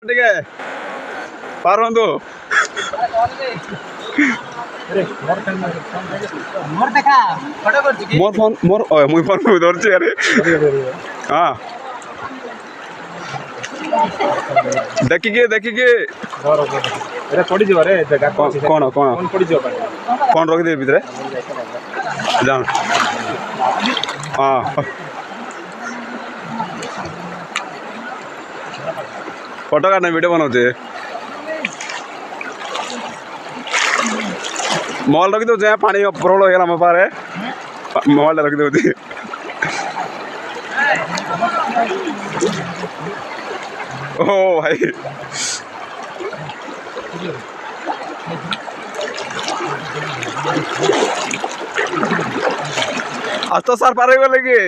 ଟିକେ ପାରନ୍ତୁ ମୋର ଫୋନ୍ ମୁଇଁ ଫୋନ୍ ଧରୁଛି ଆରେ ହଁ ଦେଖିକି ପଡ଼ିଯିବ ରେ କ'ଣ ପଡ଼ିଯିବ କ'ଣ ରଖିଦେବି ଭିତରେ ଯାଅ ହଁ ଫଟୋ କାଟ ଭିଡ଼ିଓ ବନାଉଛେ ମୋବାଇଲ ରଖିଦେଉଛି ପାଣି ପ୍ରବଳ ହେଇଗଲା ମୋ ପାଖରେ ମୋବାଇଲଟା ରଖିଦେଉଛି ଓ ଭାଇ আজ তো স্যার পারে গেলে কি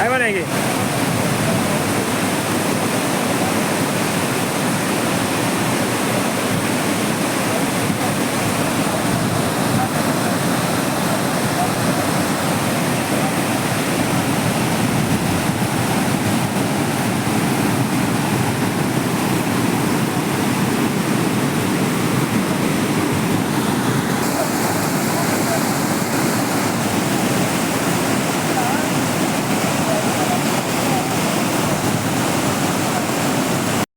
ଖାଇବ ନାହିଁ କି